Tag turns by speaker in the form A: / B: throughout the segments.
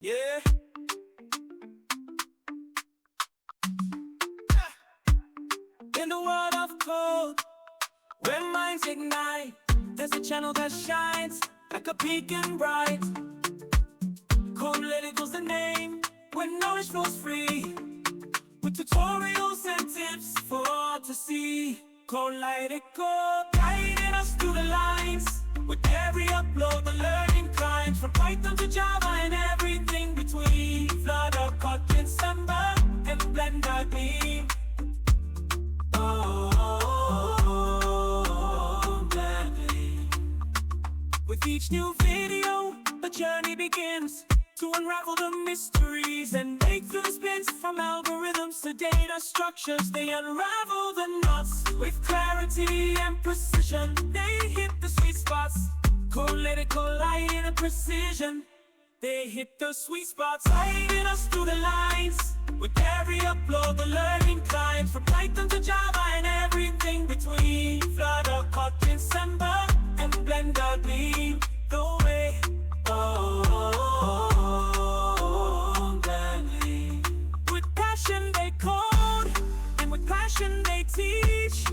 A: Yeah. In the world of code, where minds ignite, there's a channel that shines like a beacon bright. Code's the name, where knowledge flows free, with tutorials and tips for all to see. Code, guiding us through the lines. With every upload, the learning climbs from Python to Java and everything between. Flutter, Kotlin, Samba, and Blender Beam. With each new video, a journey begins to unravel the mysteries and make through spins. From algorithms to data structures, they unravel the knots with clarity and precision. They hit the sweet spots, collide in precision. They hit the sweet spots, guiding us through the lines. With every upload, the learning climbs from Python to Java and everything between. Flutter, Kotlin, Samba, and Blender Beam. The way, gladly. With passion they code, and with passion they teach,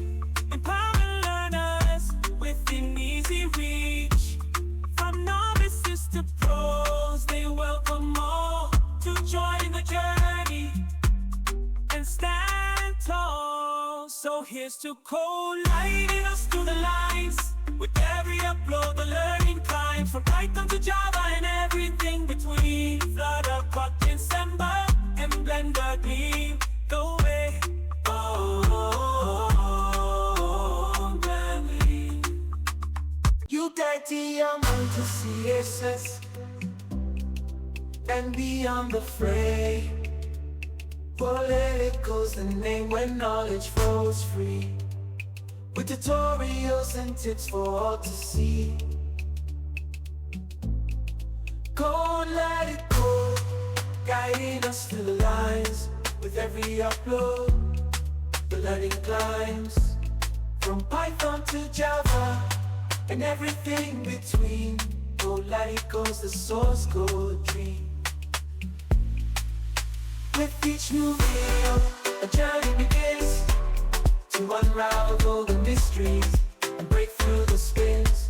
A: empowering learners within easy reach. From novices to pros, they welcome all to join the journey and stand tall. So here's to code, lighting us through the lines. With every upload, the learning climbs from Python to Java and everything between. Flutter, Kotlin, Samba, and Blender Beam. The way, gladly. You guide the mind to CSS and beyond the fray. Political's the name when knowledge flows free, with tutorials and tips for all to see. Code, let it go, guiding us through the lines. With every upload, the learning climbs from Python to Java and everything between. Code, let it go's the source code dream. With each new video, a journey begins to unravel the mysteries and break through the spins.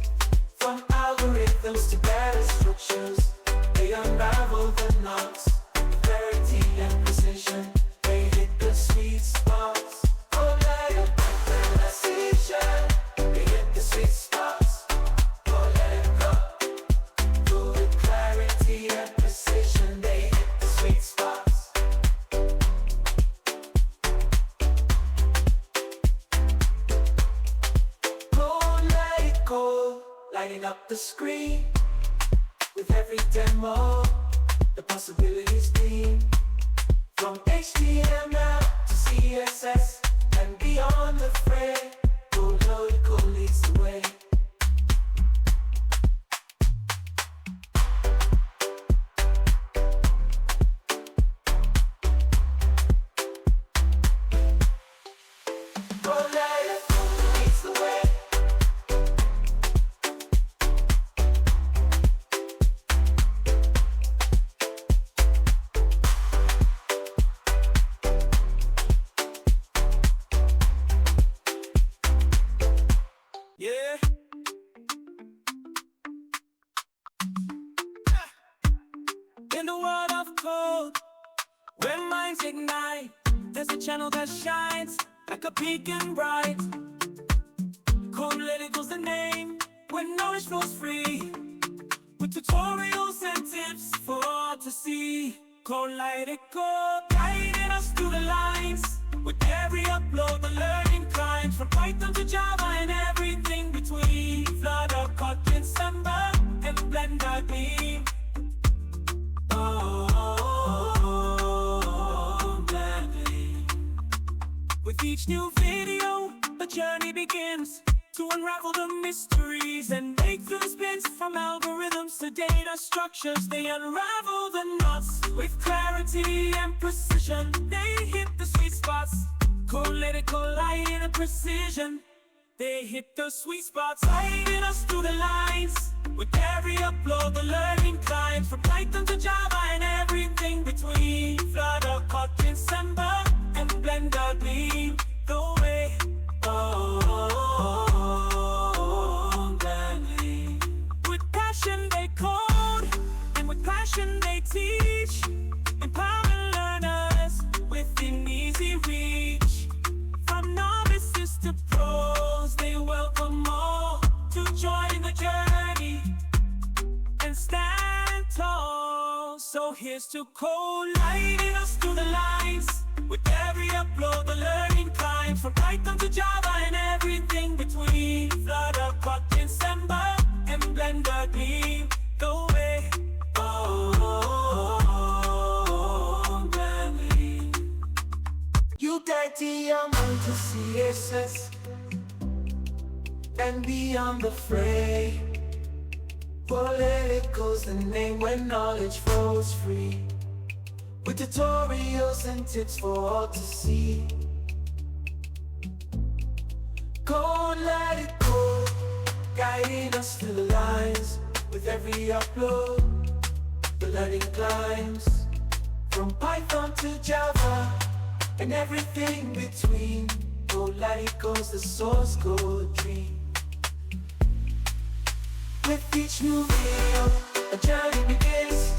A: From algorithms to data structures, they unravel the knots with clarity and precision. They hit the sweet spots. Oh, let it go, precision. They hit the sweet spots. Oh, let it go. Go with clarity and precision. They hit the sweet spots. Lighting up the screen with every demo, the possibilities beam. From HTML to CSS and beyond the fray, Code leads the way. Code leads the way. Yeah. In the world of code, where minds ignite, there's a channel that shines like a beacon bright. Code's the name, where knowledge flows free, with tutorials and tips for all to see. Code, guiding us through the lines. With every upload, the learning climbs from Python to Java and everything between. Flutter, Kotlin, Samba, and Blender Beam. Gladly. With each new video, a journey begins to unravel the mysteries and make through spins. From algorithms to data structures, they unravel the knots with clarity and precision. They hit the sweet spots, collide in precision. They hit the sweet spots, guiding us through the lines. With every upload, the learning climbs from Python to Java and between Flutter, Kotlin, Samba, and Blender gleam the way. Gladly. With passion they code, and with passion they teach, empowering learners within easy reach. From novices to pros, they welcome all to join the journey and stand tall. So here's to code, lighting us through the lines. With every upload, the learning climbs from Python to Java and everything between. Flutter, Kotlin, Samba, and Blender gleam the way. Gladly. You guide your mind to CSS and beyond the fray. Political's the name when knowledge flows free, with tutorials and tips for all to see. Go, let it go, guiding us through the lines. With every upload, the learning climbs. From Python to Java, and everything between. Go, let it go's the source code dream. With each new video, a journey begins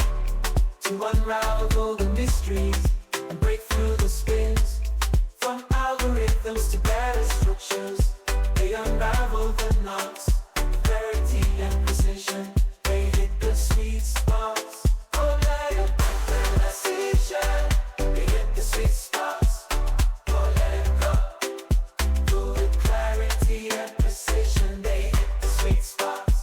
A: to unravel the mysteries and break through the spins. From algorithms to better structures, they unravel the knots. With clarity and precision, they hit the sweet spots. Oh, let it go, precision, they hit the sweet spots. Oh, let it go. Go with clarity and precision, they hit the sweet spots.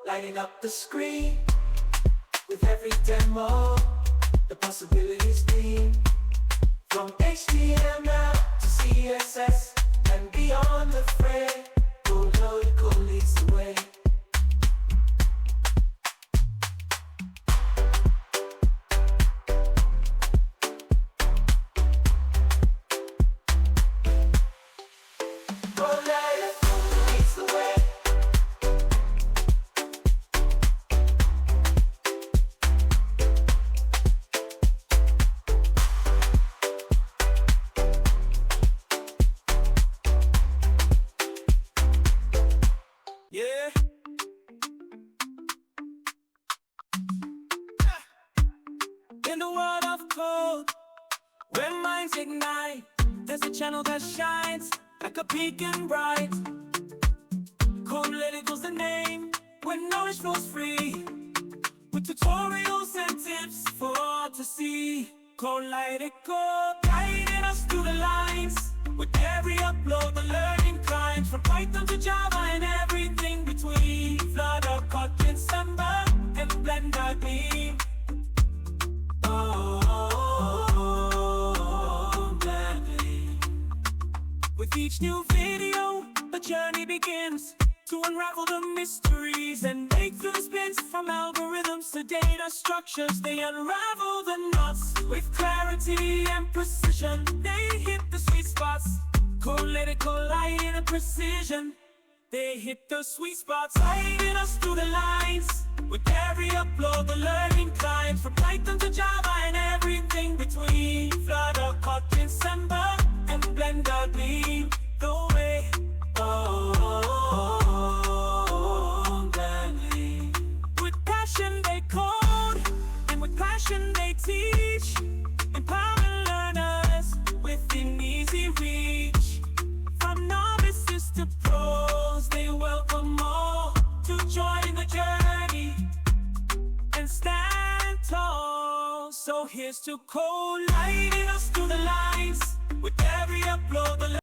A: Lighting up the screen with every demo, the possibilities gleam. From HTML to CSS and beyond the fray, Political leads the way. Political leads the way. Yeah. In the world of code, where minds ignite, there's a channel that shines like a beacon bright. Codelical's the name, where knowledge flows free, with tutorials and tips for all to see. Codelical's guiding us through the lines. With every upload, the learning climbs. From Python to Java and everything between. Flutter, Kotlin, Samba, and Blender gleam. Gladly. With each new video, the journey begins to unravel the mysteries and break through the spins. From algorithms to data structures, they unravel the knots. With clarity and precision, they hit the sweet spots. Political light and precision, they hit the sweet spots. Guiding us through the lines. With every upload, the learning climbs. From Python to Java and everything between. Flutter, Kotlin, Samba, and Blender gleam the way. Gladly. With passion they code, and with passion they teach, empowering learners within easy reach. From novices to pros, they welcome all to join the journey and stand tall. So here's to code, lighting us through the lines. With every upload, the